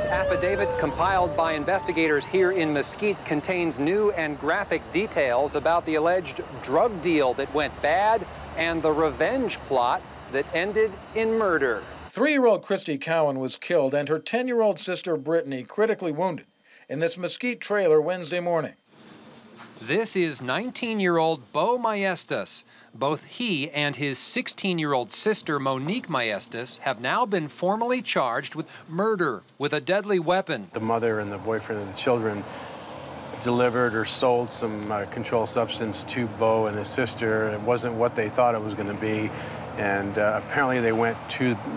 This affidavit, compiled by investigators here in Mesquite, contains new and graphic details about the alleged drug deal that went bad and the revenge plot that ended in murder. 3-year-old Christy Cowan was killed and her 10-year-old sister Brittany critically wounded in this Mesquite trailer Wednesday morning. This is 19-year-old Bo Maestas. Both he and his 16-year-old sister Monique Maestas have now been formally charged with murder with a deadly weapon. The mother and the boyfriend of the children delivered or sold some controlled substance to Bo and his sister. It wasn't what they thought it was going to be, and apparently they went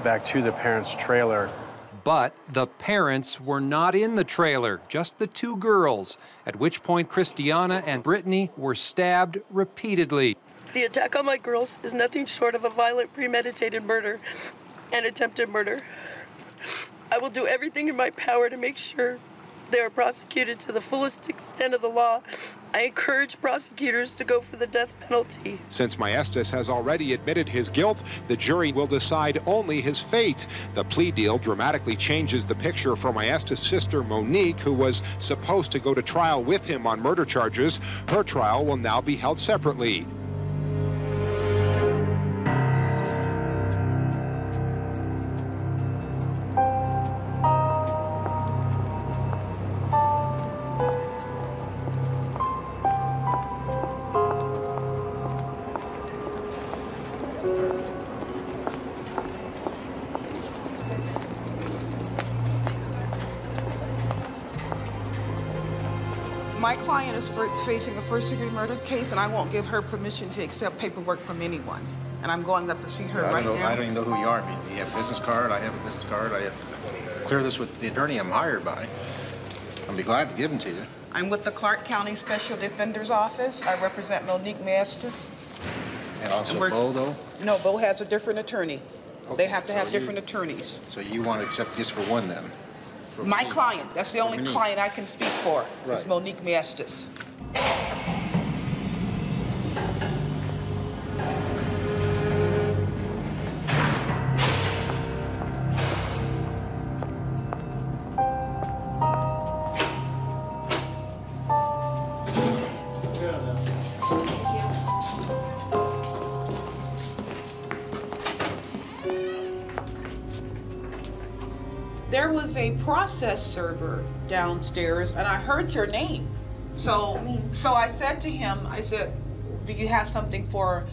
back to the parents' trailer. But the parents were not in the trailer, just the two girls, at which point Christiana and Brittany were stabbed repeatedly. The attack on my girls is nothing short of a violent, premeditated murder and attempted murder. I will do everything in my power to make sure they are prosecuted to the fullest extent of the law. I encourage prosecutors to go for the death penalty. Since Maestas has already admitted his guilt, the jury will decide only his fate. The plea deal dramatically changes the picture for Maestas' sister Monique, who was supposed to go to trial with him on murder charges. Her trial will now be held separately. My client is facing a first-degree murder case, and I won't give her permission to accept paperwork from anyone. And I'm going up to see her right now. I don't even know who you are. I mean, you have a business card. I have a business card. I have to clear this with the attorney I'm hired by. I'll be glad to give them to you. I'm with the Clark County Special Defender's Office. I represent Monique Maestas. And also Bo, though? No, Bo has a different attorney. Okay, They have to have different attorneys. So you want to accept just for one, then? My client, that's the only client I can speak for, is Monique Maestas. There was a process server downstairs, and I heard your name. So I said to him, I said, do you have something for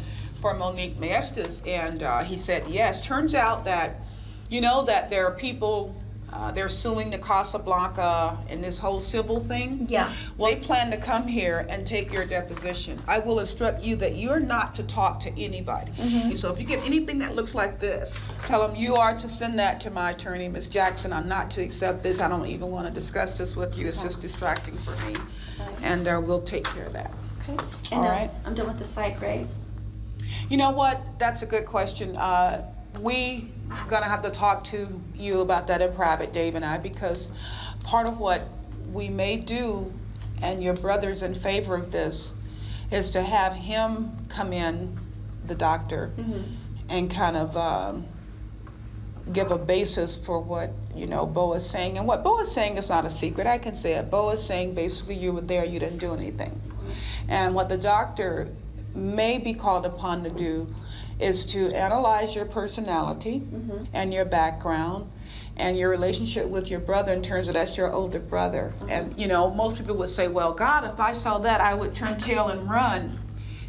Monique Maestas? And he said, yes. Turns out that, you know, that there are people, they're suing the Casablanca and this whole civil thing. Yeah. Well, they plan to come here and take your deposition. I will instruct you that you're not to talk to anybody. Mm-hmm. So if you get anything that looks like this, tell them you are to send that to my attorney, Ms. Jackson. I'm not to accept this. I don't even want to discuss this with you. It's just distracting for me. And we'll take care of that. Okay. And all right. I'm done with the psych, right? You know what? That's a good question. We gonna have to talk to you about that in private, Dave and I, because part of what we may do, and your brother's in favor of this, is to have him come in, the doctor, and kind of give a basis for what, you know, Bo is saying. And what Bo is saying is not a secret. I can say it. Bo is saying basically you were there, you didn't do anything. And what the doctor may be called upon to do is to analyze your personality and your background and your relationship with your brother in terms of that's your older brother. And, you know, most people would say, well, God, if I saw that, I would turn tail and run.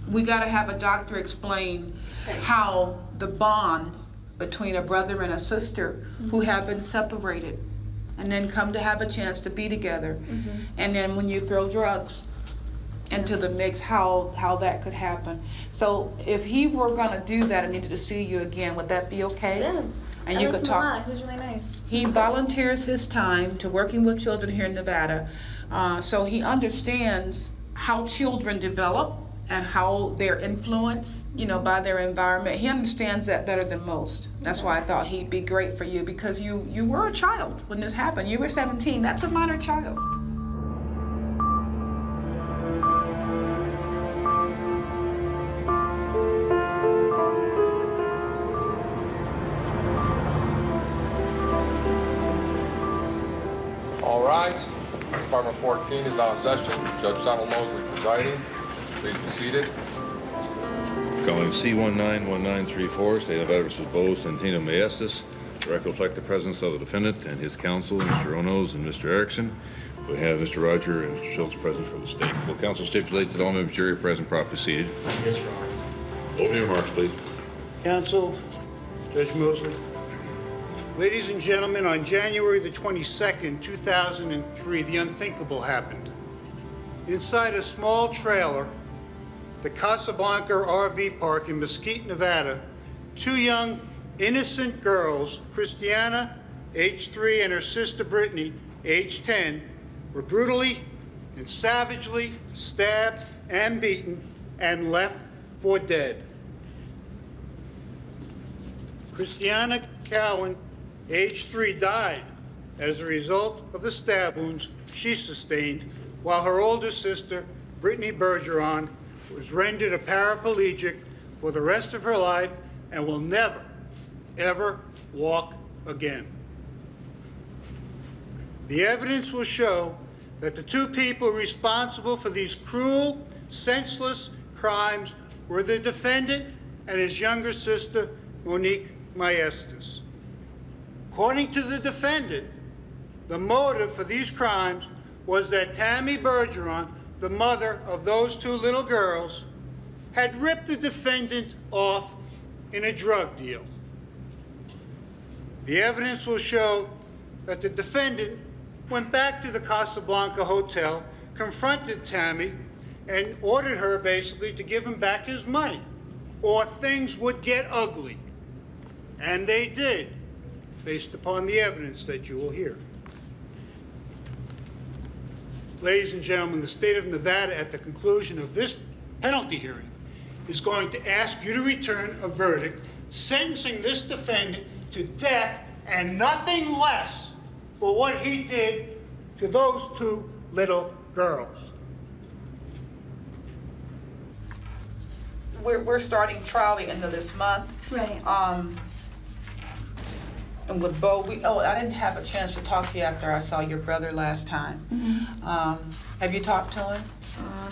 We got to have a doctor explain how the bond between a brother and a sister who have been separated and then come to have a chance to be together. And then when you throw drugs into the mix, how that could happen. So if he were gonna do that and needed to see you again, would that be okay? Yeah. And you could talk. He was really nice. He volunteers his time to working with children here in Nevada, so he understands how children develop and how they're influenced, you know, by their environment. He understands that better than most. That's why I thought he'd be great for you, because you were a child when this happened. You were 17. That's a minor child. Department 14 is now in session. Judge Donald Mosley presiding. Please be seated. Calling C191934, State of Nevada versus Bo Centeno Maestas. The record reflect the presence of the defendant and his counsel, Mr. Onos and Mr. Erickson. We have Mr. Roger and Mr. Schultz present for the state. Will counsel stipulate that all members of the jury are present, properly seated? Yes, Your Honor. Opening remarks, please. Counsel, Judge Mosley. Ladies and gentlemen, on January the 22nd, 2003, the unthinkable happened. Inside a small trailer, the Casablanca RV park in Mesquite, Nevada, two young, innocent girls, Christiana, age 3, and her sister Brittany, age 10, were brutally and savagely stabbed and beaten and left for dead. Christiana Cowan, age 3, died as a result of the stab wounds she sustained, while her older sister, Brittany Bergeron, was rendered a paraplegic for the rest of her life and will never, ever walk again. The evidence will show that the two people responsible for these cruel, senseless crimes were the defendant and his younger sister, Monique Maestas. According to the defendant, the motive for these crimes was that Tammy Bergeron, the mother of those two little girls, had ripped the defendant off in a drug deal. The evidence will show that the defendant went back to the Casablanca hotel, confronted Tammy, and ordered her basically to give him back his money, or things would get ugly. And they did, based upon the evidence that you will hear. Ladies and gentlemen, the state of Nevada, at the conclusion of this penalty hearing, is going to ask you to return a verdict sentencing this defendant to death and nothing less for what he did to those two little girls. We're starting trial the end of this month. Right. And with Bo, I didn't have a chance to talk to you after I saw your brother last time. Mm-hmm. Have you talked to him?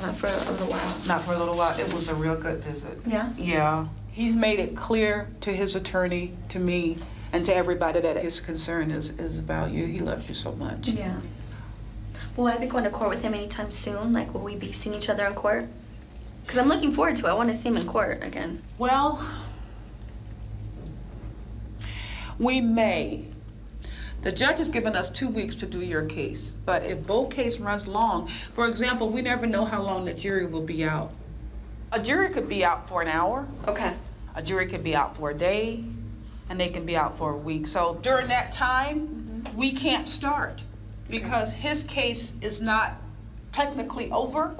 Not for a little while. Not for a little while. It was a real good visit. Yeah? Yeah. He's made it clear to his attorney, to me, and to everybody that his concern is about you. He loves you so much. Yeah. Will I be going to court with him anytime soon? Like, will we be seeing each other in court? Because I'm looking forward to it. I want to see him in court again. Well, we may. The judge has given us 2 weeks to do your case, but if Bo's case runs long, for example, we never know how long the jury will be out. A jury could be out for an hour. Okay. A jury could be out for a day, and they can be out for a week. So during that time, we can't start because his case is not technically over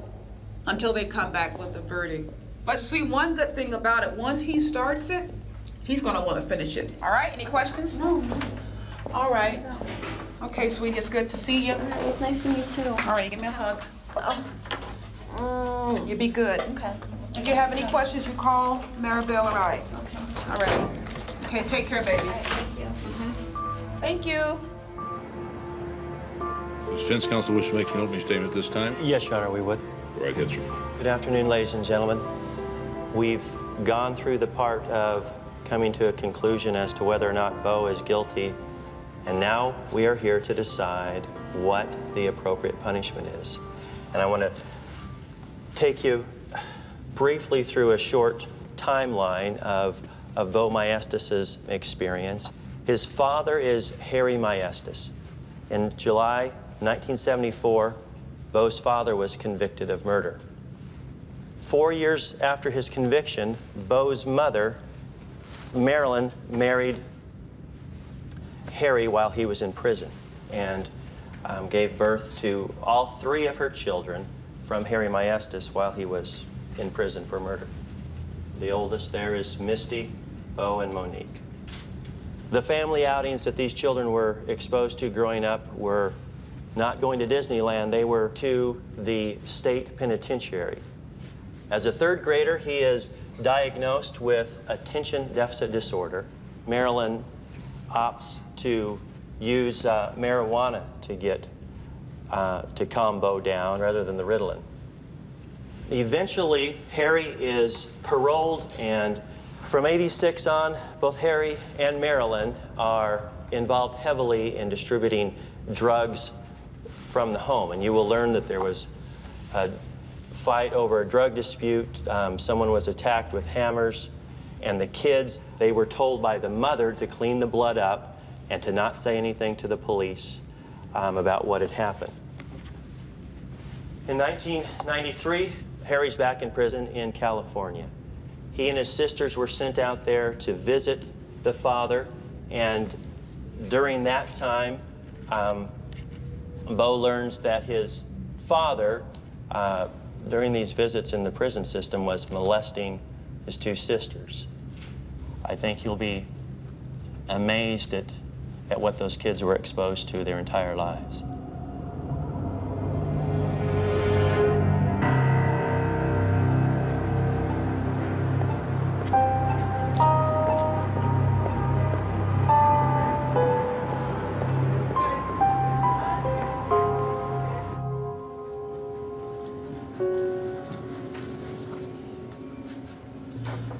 until they come back with a verdict. But see, one good thing about it, once he starts it, he's gonna want to finish it. All right, any questions? No. All right. Okay, sweetie, it's good to see you. It was nice to meet you too. All right, give me a hug. Oh. You be good. Okay. If you have any questions, you call Maribel or I. Okay. All right. Okay, take care, baby. All right, thank you. Thank you. Does defense counsel wish to make an opening statement at this time? Yes, Your Honor, we would. Go right ahead, sir. Good afternoon, ladies and gentlemen. We've gone through the part of coming to a conclusion as to whether or not Bo is guilty, and now we are here to decide what the appropriate punishment is. And I want to take you briefly through a short timeline of Bo Maestas' experience. His father is Rémy Maestas. In July 1974, Bo's father was convicted of murder. 4 years after his conviction, Bo's mother, Marilyn, married Harry while he was in prison and gave birth to all 3 of her children from Rémy Maestas while he was in prison for murder. The oldest there is Misty, Bo, and Monique. The family outings that these children were exposed to growing up were not going to Disneyland, they were to the state penitentiary. As a 3rd grader, he is diagnosed with attention deficit disorder. Marilyn opts to use marijuana to get to calm Bo down rather than the Ritalin. Eventually, Harry is paroled, and from '86 on, both Harry and Marilyn are involved heavily in distributing drugs from the home. And you will learn that there was a fight over a drug dispute. Someone was attacked with hammers, and the kids, they were told by the mother to clean the blood up and to not say anything to the police about what had happened. In 1993, Harry's back in prison in California. He and his sisters were sent out there to visit the father, and during that time, Bo learns that his father, during these visits in the prison system, was molesting his two sisters. I think he'll be amazed at what those kids were exposed to their entire lives.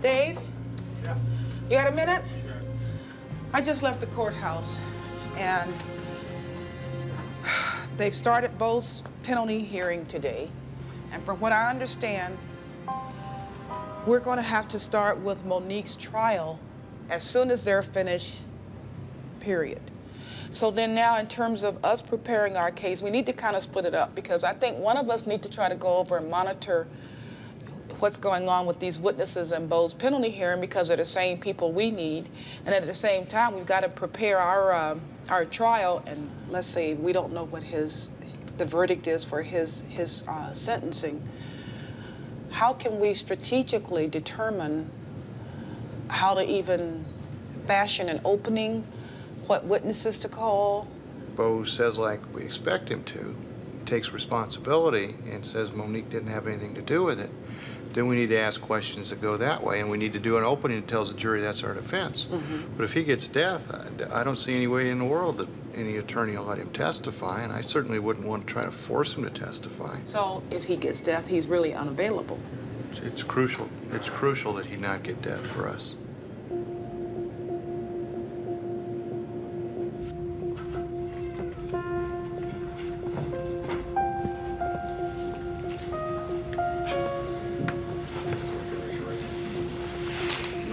Dave? Yeah. You got a minute? Sure. I just left the courthouse, and they've started Bo's penalty hearing today. And from what I understand, we're going to have to start with Monique's trial as soon as they're finished, period. So then now, in terms of us preparing our case, we need to kind of split it up, because I think one of us need to try to go over and monitor what's going on with these witnesses in Bo's penalty hearing, because they're the same people we need. And at the same time, we've got to prepare our trial. And let's say we don't know what the verdict is for his sentencing. How can we strategically determine how to even fashion an opening, what witnesses to call? Bo says, like we expect him to, takes responsibility and says Monique didn't have anything to do with it. Then we need to ask questions that go that way, and we need to do an opening that tells the jury that's our defense. Mm-hmm. But if he gets death, I don't see any way in the world that any attorney will let him testify, and I certainly wouldn't want to try to force him to testify. So if he gets death, he's really unavailable. It's crucial. It's crucial that he not get death for us.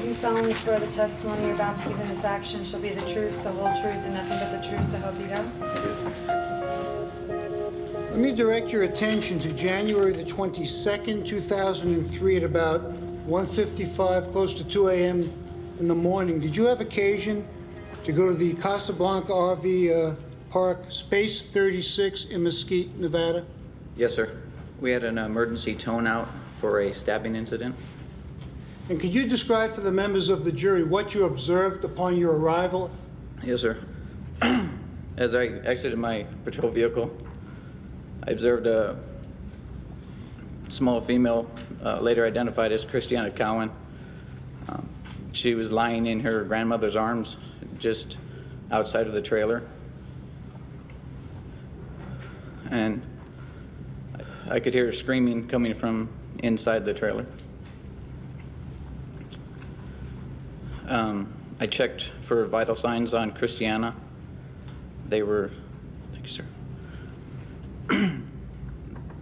You solemnly swear the testimony you're about to give in this action shall be the truth, the whole truth, and nothing but the truth, so help you God? Let me direct your attention to January the 22nd, 2003 at about 1:55, close to 2 a.m. in the morning. Did you have occasion to go to the Casablanca RV Park, Space 36 in Mesquite, Nevada? Yes, sir. We had an emergency tone out for a stabbing incident. And could you describe for the members of the jury what you observed upon your arrival? Yes, sir. As I exited my patrol vehicle, I observed a small female, later identified as Christiana Cowan. She was lying in her grandmother's arms just outside of the trailer. And I could hear screaming coming from inside the trailer. I checked for vital signs on Christiana. They were, thank you, sir.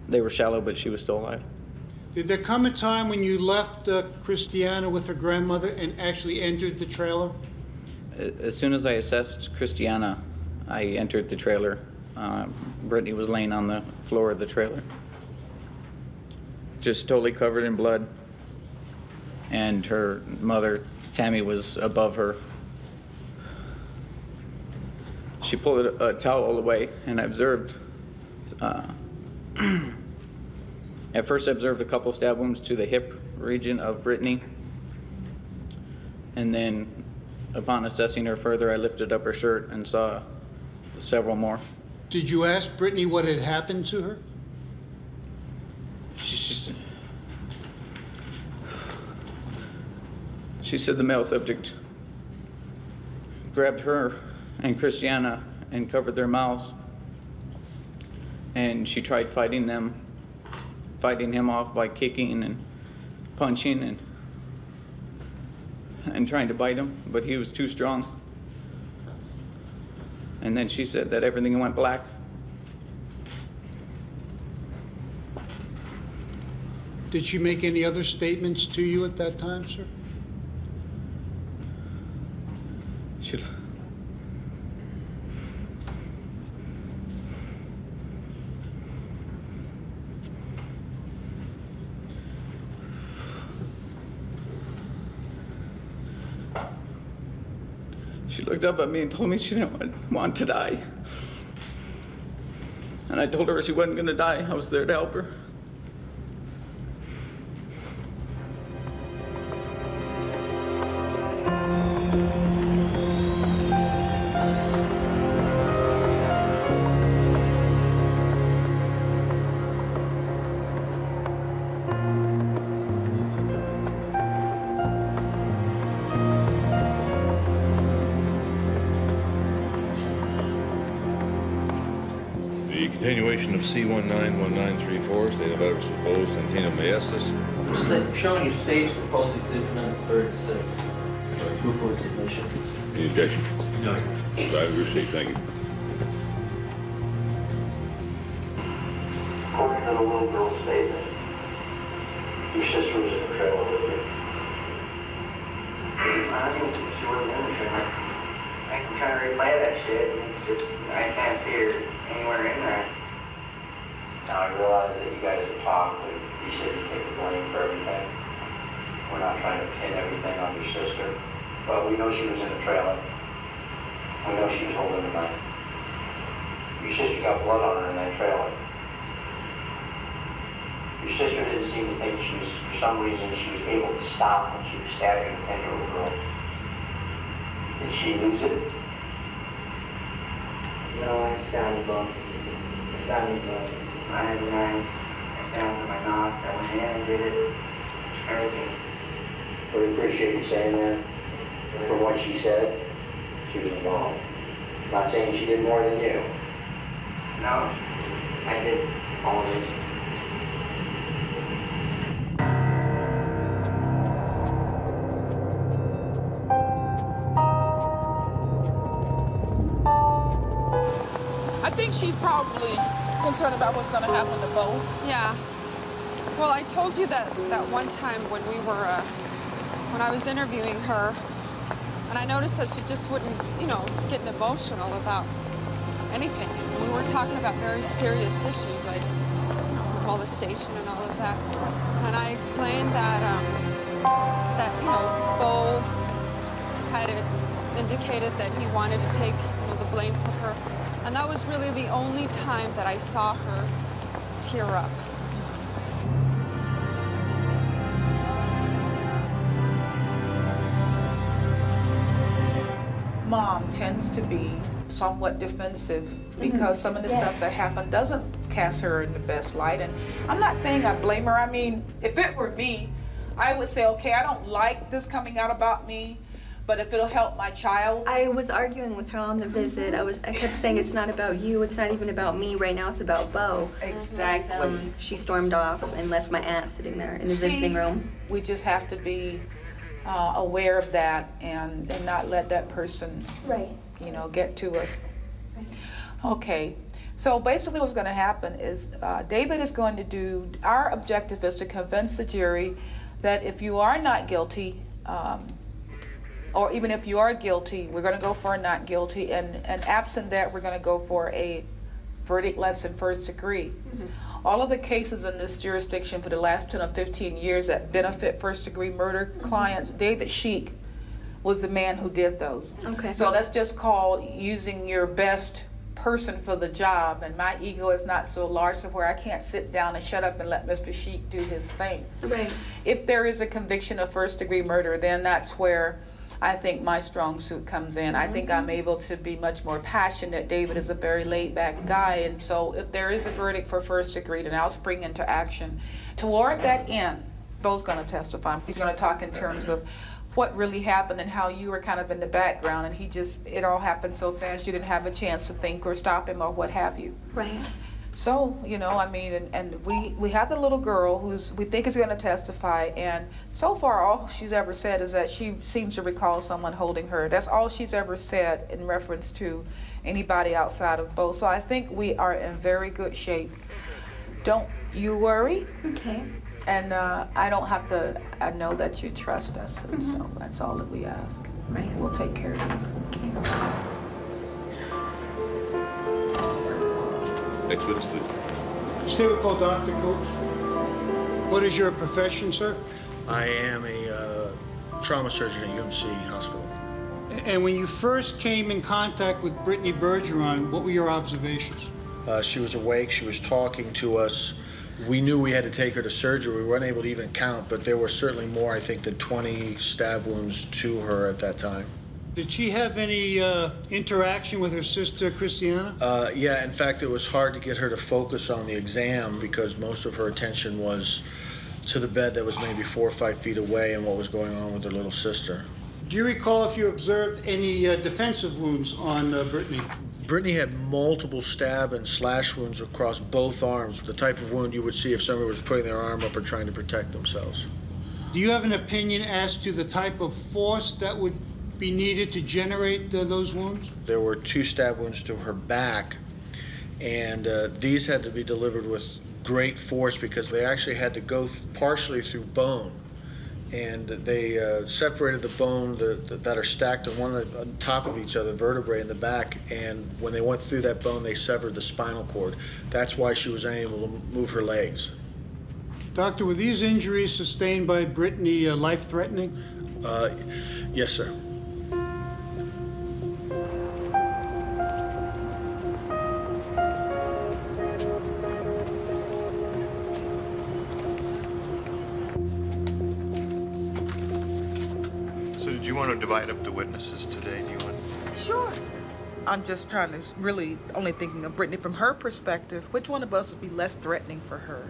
They were shallow, but she was still alive. Did there come a time when you left Christiana with her grandmother and actually entered the trailer? As soon as I assessed Christiana, I entered the trailer. Brittany was laying on the floor of the trailer, just totally covered in blood, and her mother, Tammy, was above her. She pulled a towel away, and I observed, at first I observed a couple stab wounds to the hip region of Brittany, and then upon assessing her further, I lifted up her shirt and saw several more. Did you ask Brittany what had happened to her? She said the male subject grabbed her and Christiana and covered their mouths and she tried fighting him off by kicking and punching and trying to bite him, but he was too strong. And then she said that everything went black. Did she make any other statements to you at that time, sir? She looked up at me and told me she didn't want to die. And I told her she wasn't going to die. I was there to help her. Continuation of C-191934, State of Edwards versus Santino Maestas. Showing your state's proposed exhibit number 36. Move for its admission. Any objection? No. I receive, thank you. According to the little girl's statement, your sister was in the trailer with you. I think she wasn't in the trailer. I can try to replay that shit, and it's just, I can't see her anywhere in there. Now I realize that you guys have talked, but you shouldn't take the blame for everything. We're not trying to pin everything on your sister, but we know she was in the trailer. We know she was holding the knife. Your sister got blood on her in that trailer. Your sister didn't seem to think she was, for some reason, she was able to stop when she was stabbing a 10-year-old girl. Did she lose it? No, I stabbed both. I stabbed both. I had the knives. I stabbed my mouth. I went in and did it. Everything. We appreciate you saying that. From what she said, she was involved. Not saying she did more than you. No, I did all of it. I think she's probably concerned about what's going to happen to Bo. Yeah. Well, I told you that one time when we were, when I was interviewing her, and I noticed that she just wouldn't, get emotional about anything. We were talking about very serious issues like molestation and all of that. And I explained that, Bo had indicated that he wanted to take, the blame for her. And that was really the only time that I saw her tear up. Mom tends to be somewhat defensive because some of the stuff that happened doesn't cast her in the best light. And I'm not saying I blame her. I mean, if it were me, I would say, okay, I don't like this coming out about me, but if it'll help my child. I was arguing with her on the visit. I kept saying it's not about you, it's not even about me. Right now it's about Bo. Exactly. She stormed off and left my aunt sitting there in the visiting room. We just have to be aware of that and not let that person, get to us. Right. Okay. So basically what's going to happen is David is going to do, our objective is to convince the jury that if you are not guilty, or even if you are guilty, we're going to go for a not guilty, and absent that, we're going to go for a verdict less than first degree. All of the cases in this jurisdiction for the last 10 or 15 years that benefit first degree murder clients, David Sheik was the man who did those. Okay. So that's just called using your best person for the job, and my ego is not so large to where I can't sit down and shut up and let Mr. Sheik do his thing. Right. If there is a conviction of first degree murder, then that's where I think my strong suit comes in. I think I'm able to be much more passionate. David is a very laid back guy, and so if there is a verdict for first degree, then I'll spring into action. Toward that end, Bo's going to testify. He's going to talk in terms of what really happened and how you were kind of in the background, and it all happened so fast you didn't have a chance to think or stop him or what have you. Right. So, you know, I mean, and we have the little girl who's we think is going to testify, and so far all she's ever said is that she seems to recall someone holding her. That's all she's ever said in reference to anybody outside of Bo. So I think we are in very good shape. Don't you worry. Okay. And I don't have to, I know that you trust us, and so that's all that we ask. Right. We'll take care of you. Okay. Next witness, please. Stay with call Dr. Coach. What is your profession, sir? I am a trauma surgeon at UMC Hospital. And when you first came in contact with Brittany Bergeron, what were your observations? She was awake, she was talking to us. We knew we had to take her to surgery. We weren't able to even count, but there were certainly more, I think, than 20 stab wounds to her at that time. Did she have any interaction with her sister, Christiana? Yeah, in fact, it was hard to get her to focus on the exam because most of her attention was to the bed that was maybe 4 or 5 feet away and what was going on with her little sister. Do you recall if you observed any defensive wounds on Brittany? Brittany had multiple stab and slash wounds across both arms, the type of wound you would see if somebody was putting their arm up or trying to protect themselves. Do you have an opinion as to the type of force that would be needed to generate those wounds? There were 2 stab wounds to her back, and these had to be delivered with great force because they actually had to go partially through bone. And they separated the bone that are stacked on top of each other, vertebrae in the back, and when they went through that bone, they severed the spinal cord. That's why she was unable to move her legs. Doctor, were these injuries sustained by Brittany life-threatening? Yes, sir. Do you want to divide up the witnesses today? Do you want? Sure. I'm just trying to really only thinking of Brittany from her perspective. Which one of us would be less threatening for her?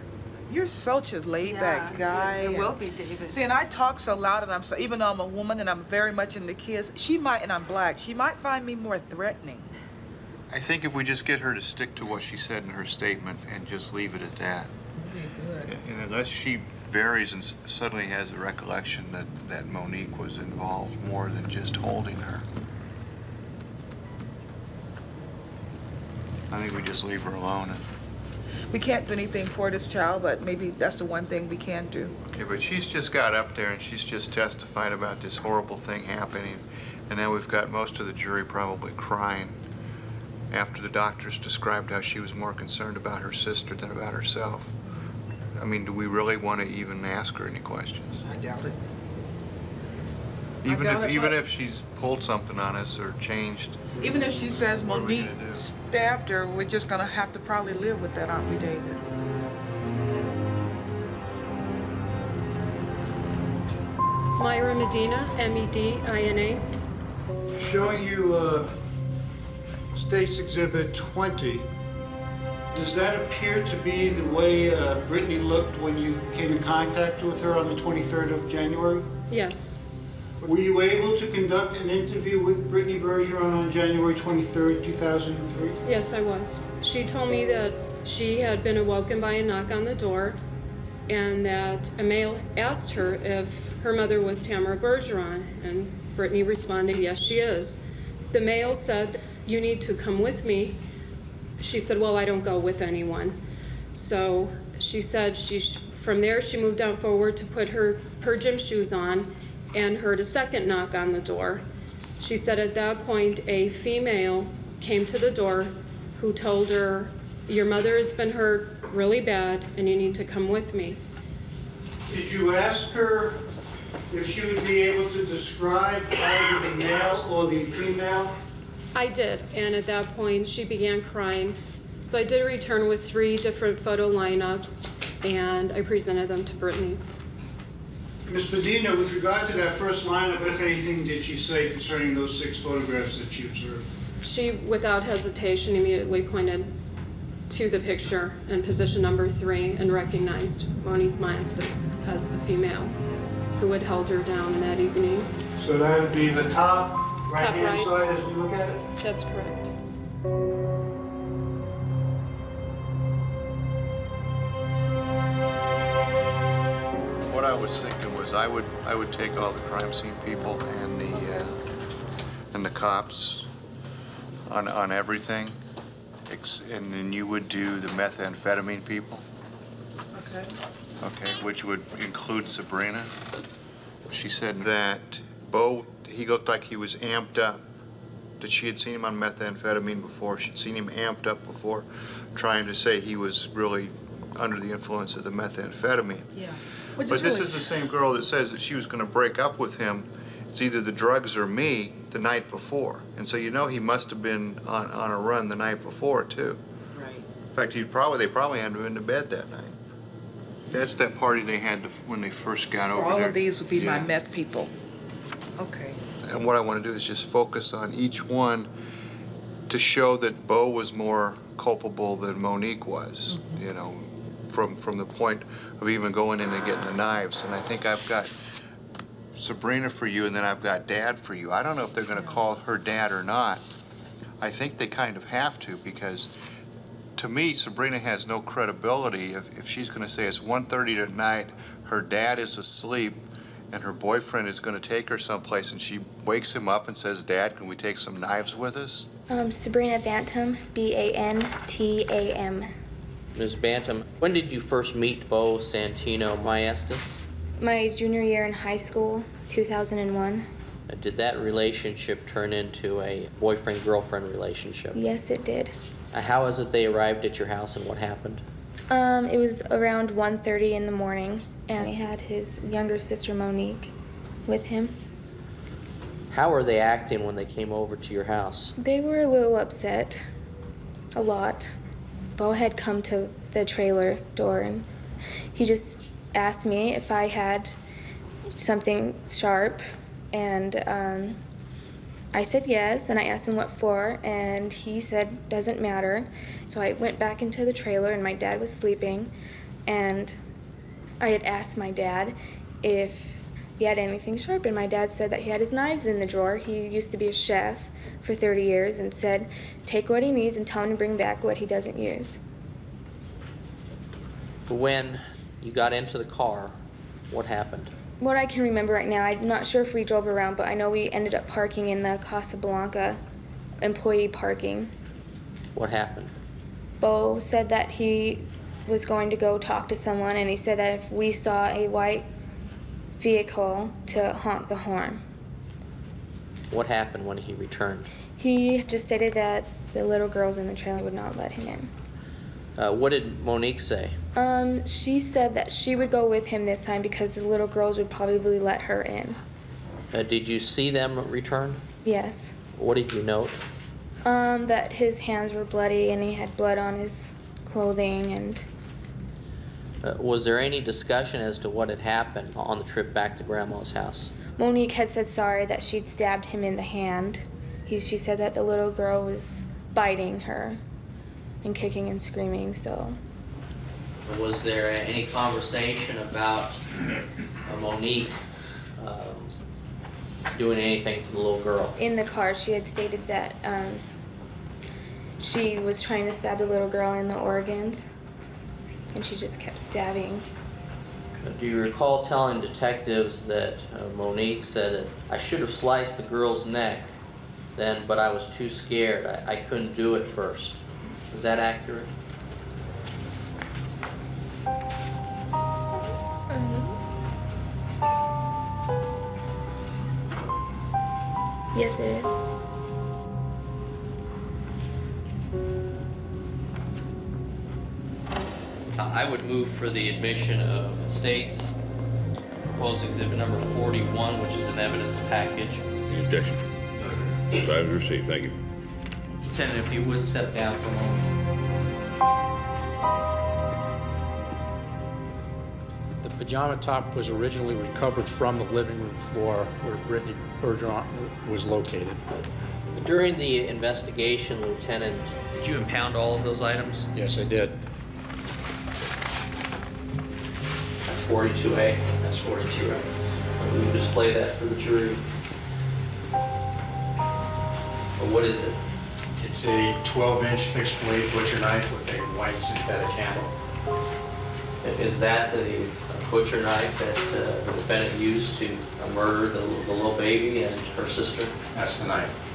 You're such a laid-back guy. It will be, David. See, and I talk so loud, and I'm so, even though I'm a woman and I'm very much into kids, she might, and I'm black, she might find me more threatening. I think if we just get her to stick to what she said in her statement and just leave it at that. Good. And unless she varies and suddenly has a recollection that Monique was involved more than just holding her, I think we just leave her alone. We can't do anything for this child, but maybe that's the one thing we can do. Okay, but she's just got up there and she's just testified about this horrible thing happening, and then we've got most of the jury probably crying after the doctors described how she was more concerned about her sister than about herself. I mean, do we really want to even ask her any questions? I doubt it. Even if she's pulled something on us or changed. Even if she says Monique stabbed her, we're just going to have to probably live with that, aren't we, David? Myra Medina, M-E-D-I-N-A. Showing you State's Exhibit 20. Does that appear to be the way Brittany looked when you came in contact with her on the 23rd of January? Yes. Were you able to conduct an interview with Brittany Bergeron on January 23rd, 2003? Yes, I was. She told me that she had been awoken by a knock on the door and that a male asked her if her mother was Tamara Bergeron, and Brittany responded, yes, she is. The male said, you need to come with me. She said, well, I don't go with anyone. So she said from there she moved on forward to put her gym shoes on and heard a second knock on the door. She said at that point a female came to the door who told her, your mother has been hurt really bad and you need to come with me. Did you ask her if she would be able to describe either the male or the female? I did, and at that point she began crying. So I did return with 3 different photo lineups and I presented them to Brittany. Ms. Medina, with regard to that first lineup, if anything did she say concerning those 6 photographs that she observed? She, without hesitation, immediately pointed to the picture and position number 3 and recognized Monique Maestas as the female who had held her down that evening. So that would be the top right-hand side as we look at it? That's correct. I was thinking was I would take all the crime scene people and the cops on everything, and then you would do the methamphetamine people. Okay. Okay, which would include Sabrina. She said that Bo, he looked like he was amped up, that she had seen him on methamphetamine before. She'd seen him amped up before, trying to say he was really under the influence of the methamphetamine. Yeah. But this is the same girl that says that she was going to break up with him. It's either the drugs or me the night before. And so you know he must have been on a run the night before, too. Right. In fact, they probably had him into bed that night. That's that party they had when they first got over there. So all of these would be my Yeah. meth people. Okay. And what I want to do is just focus on each one to show that Bo was more culpable than Monique was, you know, from the point of even going in and getting the knives. And I think I've got Sabrina for you, and then I've got Dad for you. I don't know if they're going to call her Dad or not. I think they kind of have to, because to me, Sabrina has no credibility if she's going to say it's 1:30 at night, her dad is asleep, and her boyfriend is going to take her someplace, and she wakes him up and says, "Dad, can we take some knives with us?" Sabrina Bantam, B-A-N-T-A-M. Ms. Bantam, when did you first meet Bo Santino Maestas? My junior year in high school, 2001. Did that relationship turn into a boyfriend-girlfriend relationship? Yes, it did. How is it they arrived at your house and what happened? It was around 1:30 in the morning, and he had his younger sister, Monique, with him. How were they acting when they came over to your house? They were a little upset. A lot. Bo had come to the trailer door, and he just asked me if I had something sharp, and I said yes, and I asked him what for, and he said, doesn't matter. So I went back into the trailer, and my dad was sleeping, and I had asked my dad if he had anything sharp, and my dad said that he had his knives in the drawer. He used to be a chef for 30 years and said, take what he needs and tell him to bring back what he doesn't use. When you got into the car, what happened? What I can remember right now, I'm not sure if we drove around, but I know we ended up parking in the Casablanca employee parking. What happened? Bo said that he was going to go talk to someone, and he said that if we saw a white vehicle, to honk the horn. What happened when he returned? He just stated that the little girls in the trailer would not let him in. What did Monique say? She said that she would go with him this time because the little girls would probably let her in. Did you see them return? Yes. What did you note? That his hands were bloody and he had blood on his clothing. And was there any discussion as to what had happened on the trip back to Grandma's house? Monique had said sorry that she'd stabbed him in the hand. She said that the little girl was biting her and kicking and screaming, so. Was there any conversation about Monique doing anything to the little girl? In the car, she had stated that she was trying to stab the little girl in the organs, and she just kept stabbing. Do you recall telling detectives that Monique said that I should have sliced the girl's neck then, but I was too scared. I couldn't do it first. Is that accurate? Yes, it is. I would move for the admission of states. Proposed exhibit number 41, which is an evidence package. Any objection? Drive is received. Thank you. Lieutenant, if you would step down for a moment. The pajama top was originally recovered from the living room floor where Brittany Bergeron was located. During the investigation, Lieutenant, did you impound all of those items? Yes, I did. That's 42A. That's 42A. We will display that for the jury. What is it? It's a 12-inch fixed blade butcher knife with a white synthetic handle. Is that the butcher knife that the defendant used to murder the little baby and her sister? That's the knife.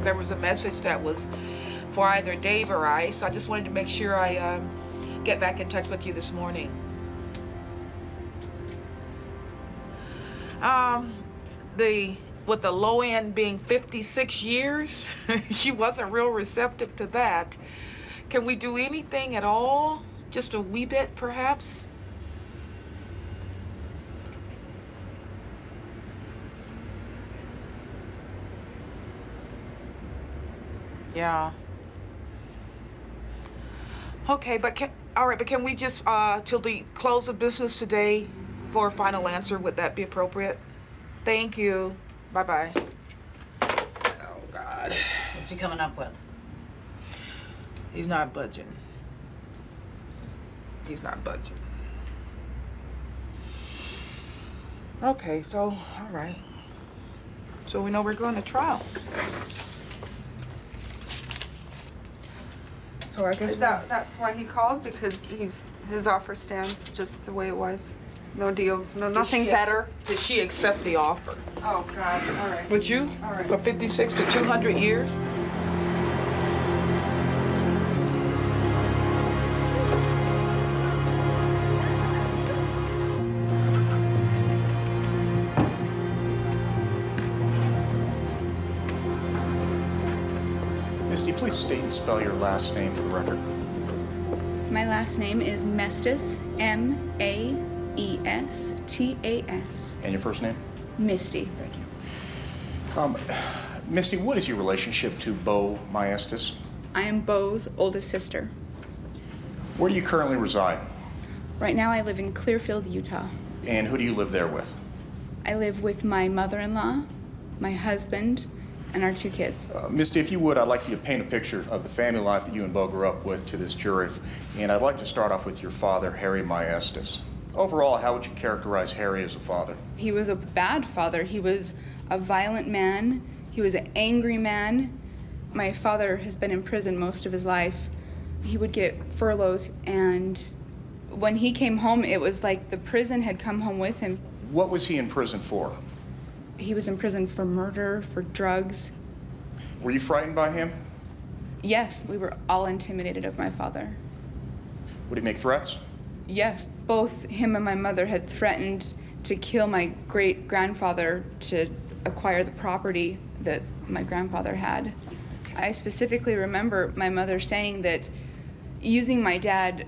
There was a message that was for either Dave or I, so I just wanted to make sure I get back in touch with you this morning. With the low end being 56 years, she wasn't real receptive to that. Can we do anything at all? Just a wee bit, perhaps? Yeah. Okay, but can we just, till the close of business today for a final answer, would that be appropriate? Thank you. Bye-bye. Oh, God. What's he coming up with? He's not budging. He's not budging. Okay, so, all right. So we know we're going to trial. So I guess that's why he called, because his offer stands just the way it was. No deals, nothing better. Did she accept the offer? Oh God! All right. Would you? All right. For 56 to 200 years? Misty, please state and spell your last name for the record. My last name is Mestas, M-A-E-S-T-A-S. And your first name? Misty. Thank you. Misty, what is your relationship to Bo Maestas? I am Bo's oldest sister. Where do you currently reside? Right now I live in Clearfield, Utah. And who do you live there with? I live with my mother-in-law, my husband, and our 2 kids. Misty, if you would, I'd like you to paint a picture of the family life that you and Bo grew up with to this jury. And I'd like to start off with your father, Harry Maestas. Overall, how would you characterize Harry as a father? He was a bad father. He was a violent man. He was an angry man. My father has been in prison most of his life. He would get furloughs, and when he came home, it was like the prison had come home with him. What was he in prison for? He was in prison for murder, for drugs. Were you frightened by him? Yes, we were all intimidated of my father. Would he make threats? Yes, both him and my mother had threatened to kill my great-grandfather to acquire the property that my grandfather had. I specifically remember my mother saying that using my dad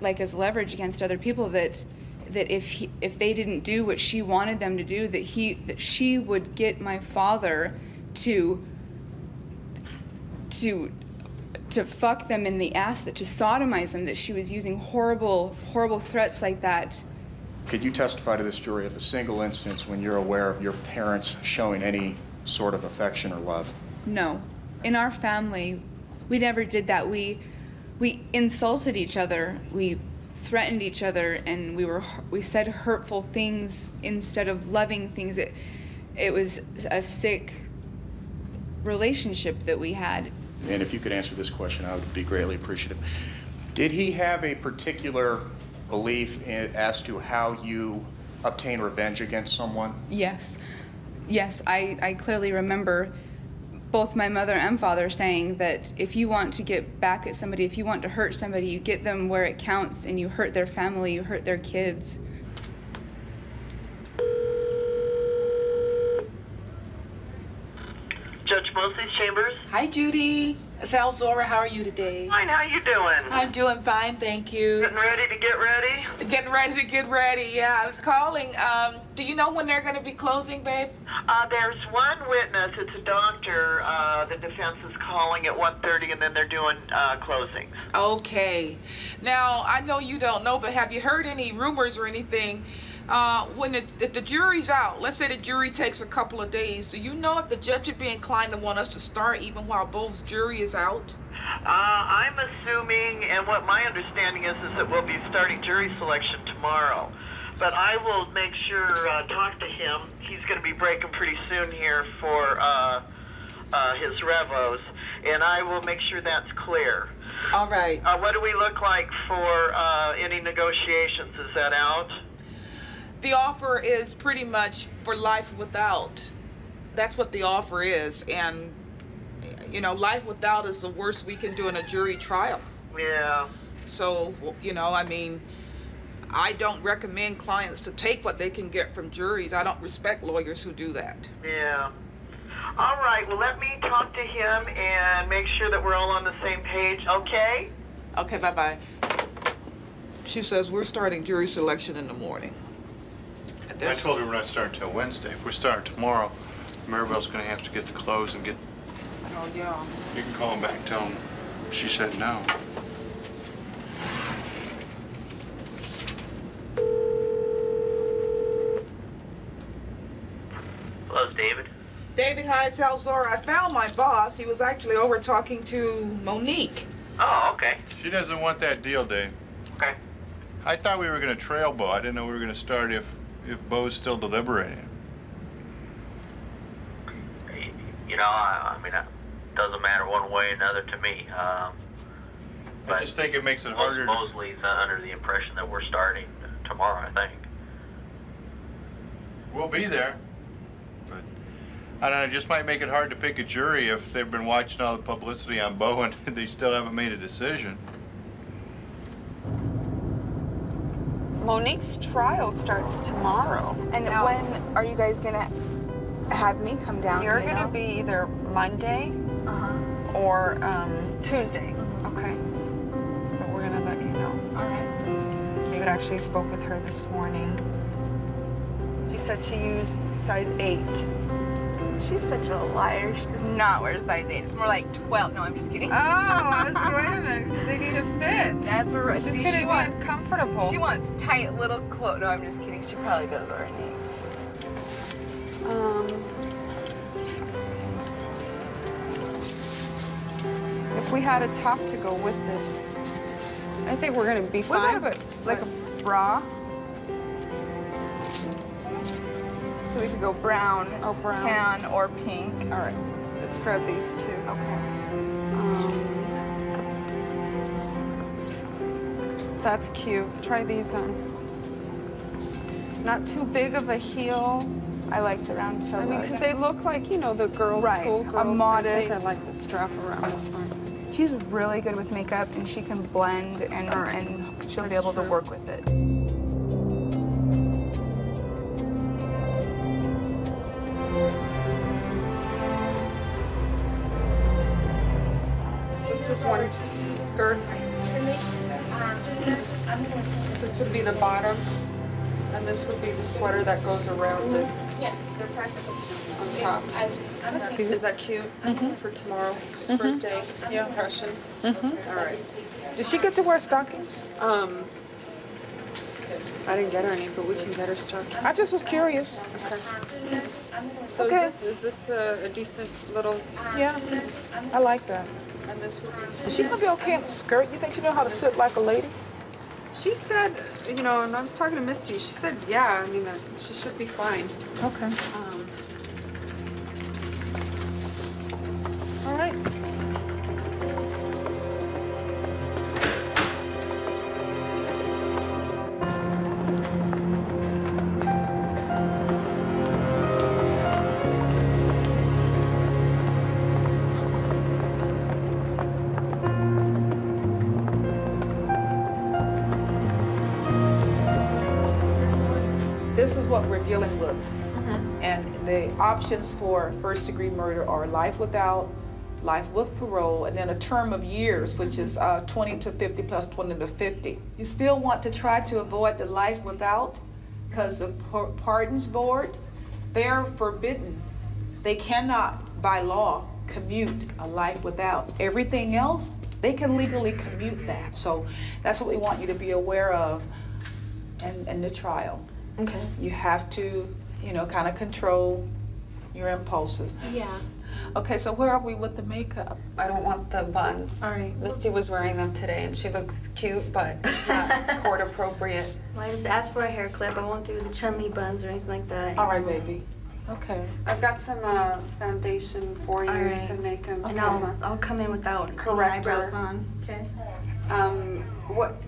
like as leverage against other people, that if they didn't do what she wanted them to do, that she would get my father to fuck them in the ass, to sodomize them, that she was using horrible threats like that. Could you testify to this jury of a single instance when you're aware of your parents showing any sort of affection or love? No. In our family, we never did that. We insulted each other, we threatened each other, and we said hurtful things instead of loving things. It was a sick relationship that we had. And if you could answer this question, I would be greatly appreciative. Did he have a particular belief as to how you obtain revenge against someone? Yes. Yes, I clearly remember both my mother and father saying that if you want to get back at somebody, if you want to hurt somebody, you get them where it counts and you hurt their family, you hurt their kids. Judge Mosley's chambers. Hi, Judy. It's Al Zora. How are you today? Fine, how you doing? I'm doing fine, thank you. Getting ready to get ready? Getting ready to get ready, yeah. I was calling. Do you know when they're going to be closing, babe? There's one witness. It's a doctor. The defense is calling at 1:30, and then they're doing closings. Okay. Now, I know you don't know, but have you heard any rumors or anything? If the jury's out, let's say the jury takes a couple of days, do you know if the judge would be inclined to want us to start even while both jury is out? I'm assuming, and what my understanding is that we'll be starting jury selection tomorrow. But I will make sure, talk to him. He's going to be breaking pretty soon here for his revos, and I will make sure that's clear. All right. What do we look like for any negotiations? Is that out? The offer is pretty much for life without. That's what the offer is, and you know, life without is the worst we can do in a jury trial. Yeah. So, you know, I mean, I don't recommend clients to take what they can get from juries. I don't respect lawyers who do that. Yeah. All right, well, let me talk to him and make sure that we're all on the same page, okay? Okay, bye-bye. She says we're starting jury selection in the morning. I told her we're not starting until Wednesday. If we're starting tomorrow, Maribel's going to have to get the clothes and get... Oh, yeah. You can call him back and tell him she said no. Hello, David. David, hi, it's Al Zora. I found my boss. He was actually over talking to Monique. Oh, okay. She doesn't want that deal, Dave. Okay. I thought we were going to trail Bo. I didn't know we were going to start if Bo's still deliberating. You know, I mean, it doesn't matter one way or another to me. I just think it makes it harder. Mosley's under the impression that we're starting tomorrow, I think. We'll be there. But I don't know, it just might make it hard to pick a jury if they've been watching all the publicity on Bo and they still haven't made a decision. Monique's trial starts tomorrow. And when are you guys gonna have me come down? You're gonna be either Monday or Tuesday. Okay. But we're gonna let you know. All right. David actually spoke with her this morning. She said she used size 8. She's such a liar. She does not wear size 8. It's more like 12. No, I'm just kidding. Oh, I was wait a minute, because they need a fit. That's right. She's gonna be uncomfortable. She wants tight little clothes. No, I'm just kidding. She probably does already. If we had a top to go with this, I think we're gonna be fine. But like a bra. So we could go brown, tan, or pink. All right, let's grab these two. Okay. That's cute. Try these on. Not too big of a heel. I like the round toe. I mean, because they look like, you know, the girls' school girls. A modest. I like the strap around the front. She's really good with makeup, and she can blend, and she'll be able to work with it. This is one skirt. This would be the bottom, and this would be the sweater that goes around it. Yeah, they're practical. On top. That's cute. Is that cute for tomorrow? First day impression. All right. Did she get to wear stockings? I didn't get her any, but we can get her stockings. I just was curious. Okay. So is this a decent little? Yeah, I like that. And this would be. Is she gonna be okay in a skirt? You think she know how to sit like a lady? She said, you know, and I was talking to Misty. She said, yeah. I mean, she should be fine. Okay. All right. is what we're dealing with. And the options for first-degree murder are life without, life with parole, and then a term of years, which is 20 to 50 plus 20 to 50. You still want to try to avoid the life without, because the pardons board, they're forbidden. They cannot, by law, commute a life without. Everything else, they can legally commute that. So that's what we want you to be aware of in the trial. Okay. You have to, you know, kind of control your impulses. Yeah. Okay, so where are we with the makeup? I don't want the buns. All right. Misty was wearing them today, and she looks cute, but it's not court appropriate. Well, I just asked for a hair clip. I won't do the Chun-Li buns or anything like that. All right, baby. Okay. I've got some foundation for you, right. some makeup, And some I'll come in without corrector. eyebrows on. Okay. What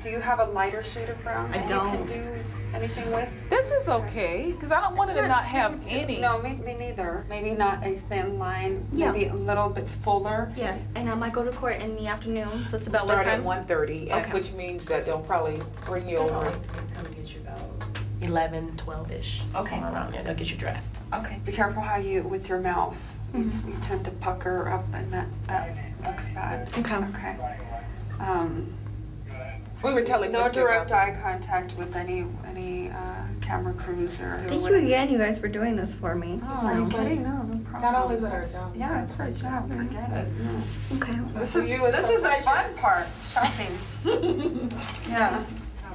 do you have a lighter shade of brown that you can do anything with? This is okay, because I don't want it to not have any. No, me neither. Maybe not a thin line, Yeah. maybe a little bit fuller. Yes, and I might go to court in the afternoon, so it's about Start what at time? 1:30, Okay. which means that they'll probably bring you over. Come get you about 11, 12-ish. Okay. Somewhere around there. They'll get you dressed. Okay. Be careful how you, with your mouth, you tend to pucker up, and that looks bad. Okay. Okay. We were telling no Mr. direct about eye contact with any camera crews or. Thank you again, you guys, for doing this for me. Oh, are you kidding? No, no problem. Not always with our job. Yeah, it's our job. Forget it. No. Okay. This is the fun part, shopping. Yeah.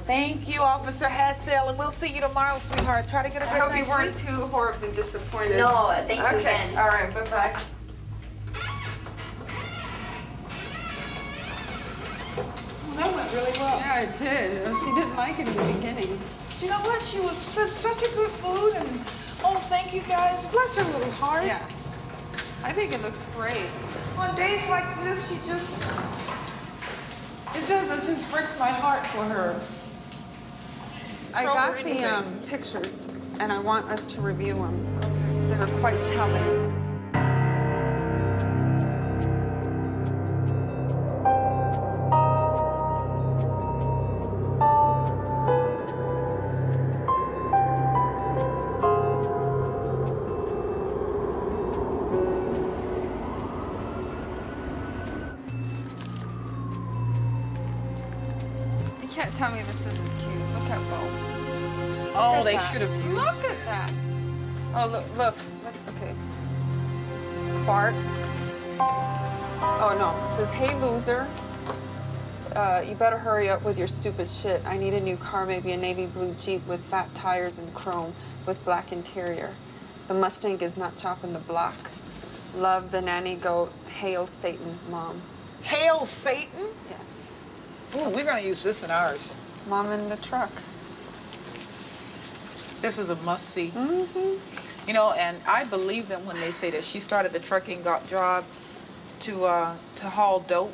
Thank you, Officer Hatsell, and we'll see you tomorrow, sweetheart. Try to get a good I hope night's you weren't sleep. too horribly disappointed. No, thank you Okay, again. all right, bye-bye. That went really well. Yeah, it did. She didn't like it in the beginning. Do you know what? She was such a good food, and thank you guys. Bless her little heart. Yeah. I think it looks great. On days like this, it just breaks my heart for her. I Throw got her the anything. pictures, and I want us to review them. They're quite telling. You can't tell me this isn't cute. Look at Bo. Oh, Look they at that. should have used. Look at that. Oh, look. Okay. Fart. Oh, no. It says, hey, loser. You better hurry up with your stupid shit. I need a new car, maybe a navy blue Jeep with fat tires and chrome with black interior. The Mustang is not chopping the block. Love the nanny goat. Hail Satan, Mom. Hail Satan? Yes. Ooh, we're gonna use this in ours. Mom in the truck. This is a must-see. You know, and I believe them when they say that she started the trucking job to haul dope.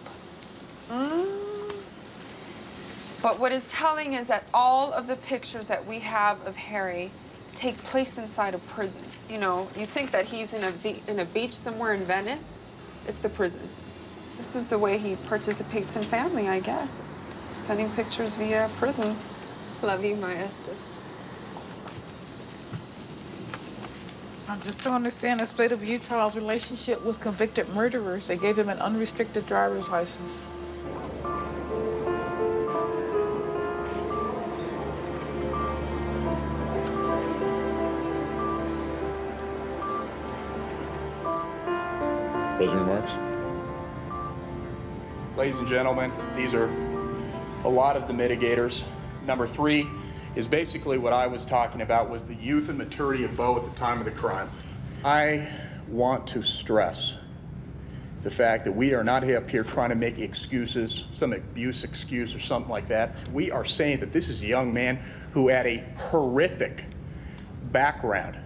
But what is telling is that all of the pictures that we have of Harry take place inside a prison. You know, you think that he's in a beach somewhere in Venice. It's the prison. This is the way he participates in family, I guess. Is sending pictures via prison. Love you, my Estes. I just don't understand the state of Utah's relationship with convicted murderers. They gave him an unrestricted driver's license. Closing remarks? Ladies and gentlemen, these are a lot of the mitigators. Number 3 is basically what I was talking about, was the youth and maturity of Bo at the time of the crime. I want to stress the fact that we are not up here trying to make excuses, some abuse excuse or something like that. We are saying that this is a young man who had a horrific background,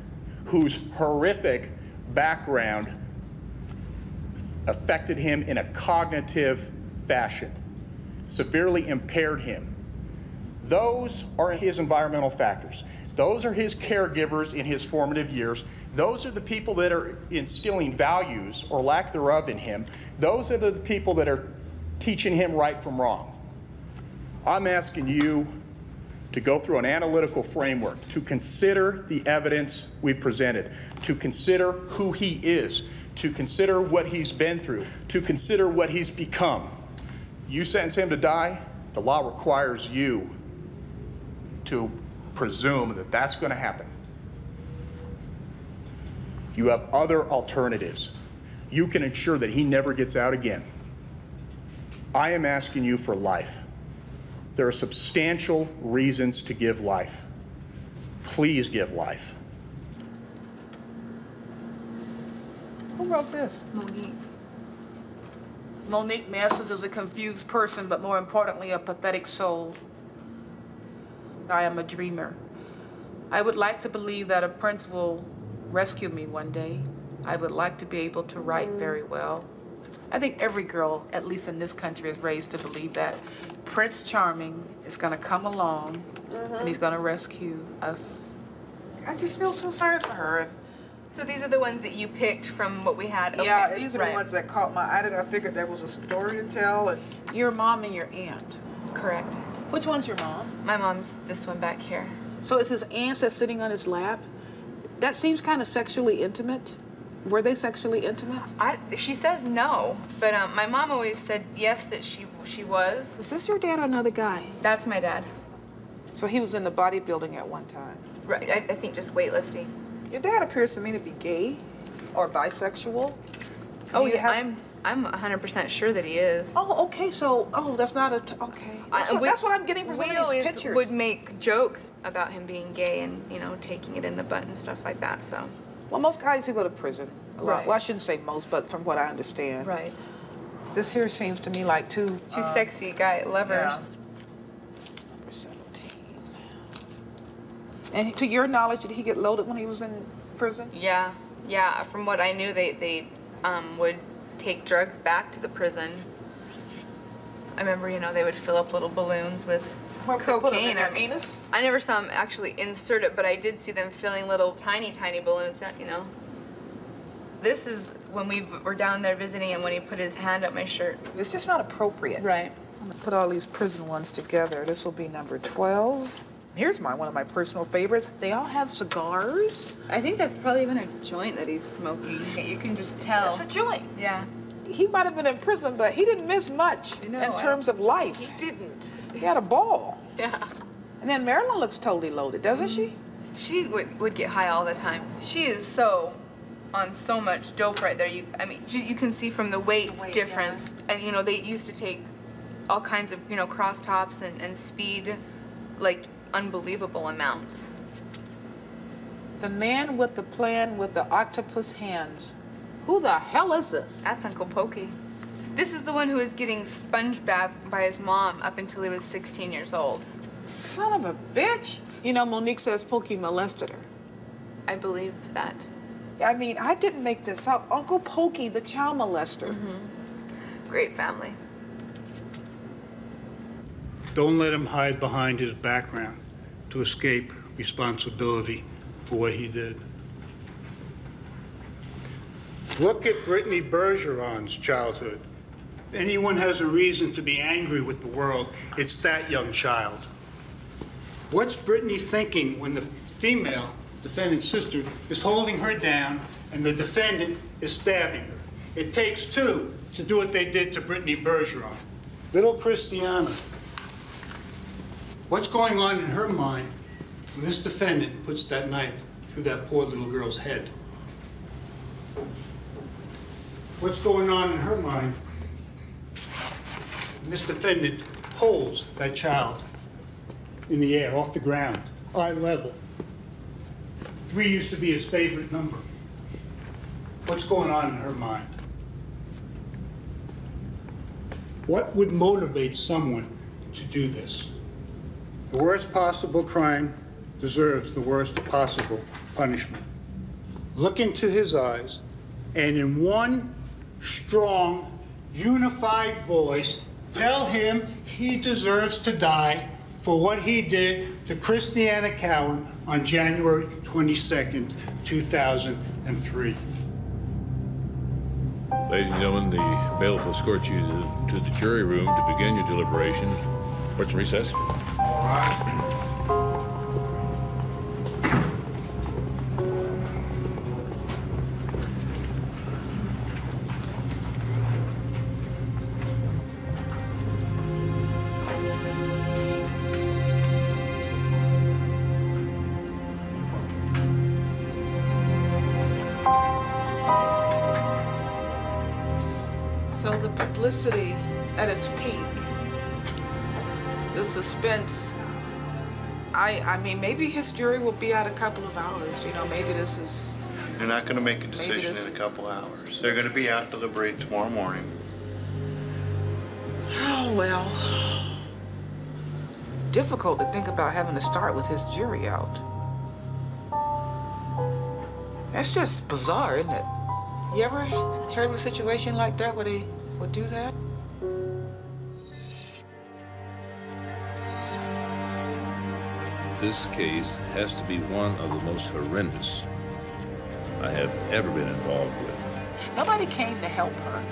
whose horrific background affected him in a cognitive fashion, severely impaired him. Those are his environmental factors. Those are his caregivers in his formative years. Those are the people that are instilling values or lack thereof in him. Those are the people that are teaching him right from wrong. I'm asking you to go through an analytical framework, to consider the evidence we've presented, to consider who he is, to consider what he's been through, to consider what he's become. You sentence him to die, the law requires you to presume that that's going to happen. You have other alternatives. You can ensure that he never gets out again. I am asking you for life. There are substantial reasons to give life. Please give life. Who wrote this? Monique. Monique Masters is a confused person, but more importantly, a pathetic soul. I am a dreamer. I would like to believe that a prince will rescue me one day. I would like to be able to write very well. I think every girl, at least in this country, is raised to believe that Prince Charming is going to come along and he's going to rescue us. I just feel so sorry for her. So these are the ones that you picked from what we had? Okay. Yeah, these are the ones that caught my eye. I figured there was a story to tell. And your mom and your aunt. Correct. Which one's your mom? My mom's this one back here. So it's his aunt that's sitting on his lap? That seems kind of sexually intimate. Were they sexually intimate? She says no, but my mom always said yes, that she was. Is this your dad or another guy? That's my dad. So he was in the bodybuilding at one time? Right, I think just weightlifting. Your dad appears to me to be gay or bisexual. Oh yeah, I'm 100% sure that he is. Oh, okay, so, that's not okay. That's what I'm getting from some of these pictures. We always would make jokes about him being gay and, taking it in the butt and stuff like that, so. Well, most guys who go to prison, right. Well, I shouldn't say most, but from what I understand. Right. This here seems to me like two sexy guy lovers. Yeah. Number 17. And to your knowledge, did he get loaded when he was in prison? Yeah. From what I knew, they would take drugs back to the prison. I remember, they would fill up little balloons with cocaine. Put them in their anus? I never saw them actually insert it, but I did see them filling little tiny balloons, This is when we were down there visiting and when he put his hand up my shirt. It's just not appropriate. Right. I'm gonna put all these prison ones together. This will be number 12. Here's one of my personal favorites. They all have cigars. I think that's probably even a joint that he's smoking. You can just tell. It's a joint. Yeah. He might have been in prison, but he didn't miss much in terms of life. He didn't. He had a ball. Yeah. And then Marilyn looks totally loaded, doesn't she? She would get high all the time. She is so on so much dope right there. You can see from the weight difference. Yeah. And they used to take all kinds of cross tops and speed, like unbelievable amounts. The man with the plan with the octopus hands. Who the hell is this? That's Uncle Pokey. This is the one who was getting sponge bathed by his mom up until he was 16 years old. Son of a bitch. Monique says Pokey molested her. I believe that. I didn't make this up. Uncle Pokey, the child molester. Mm-hmm. Great family. Don't let him hide behind his background to escape responsibility for what he did. Look at Brittany Bergeron's childhood. If anyone has a reason to be angry with the world, it's that young child. What's Brittany thinking when the female defendant's sister is holding her down and the defendant is stabbing her? It takes two to do what they did to Brittany Bergeron. Little Christiana. What's going on in her mind when this defendant puts that knife through that poor little girl's head? What's going on in her mind when this defendant holds that child in the air, off the ground, eye level? 3 used to be his favorite number. What's going on in her mind? What would motivate someone to do this? The worst possible crime deserves the worst possible punishment. Look into his eyes, and in one strong, unified voice, tell him he deserves to die for what he did to Christiana Cowan on January 22nd, 2003. Ladies and gentlemen, the bailiff will escort you to the jury room to begin your deliberations. Court's in recess. All right. the publicity at its peak, the suspense. I mean, maybe his jury will be out a couple of hours. You know, maybe this is. They're not going to make a decision in a couple hours. They're going to be out deliberating tomorrow morning. Oh, well. Difficult to think about having to start with his jury out. That's just bizarre, isn't it? You ever heard of a situation like that where they would do that? This case has to be one of the most horrendous I have ever been involved with. Nobody came to help her.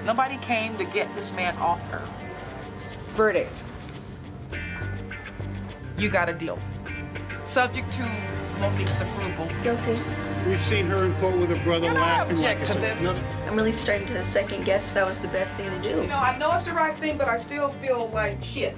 Nobody came to get this man off her. Verdict. You got a deal. Subject to Monique's approval. Guilty. We've seen her in court with her brother laughing like it's another. I'm really starting to second guess if that was the best thing to do. You know, I know it's the right thing, but I still feel like shit.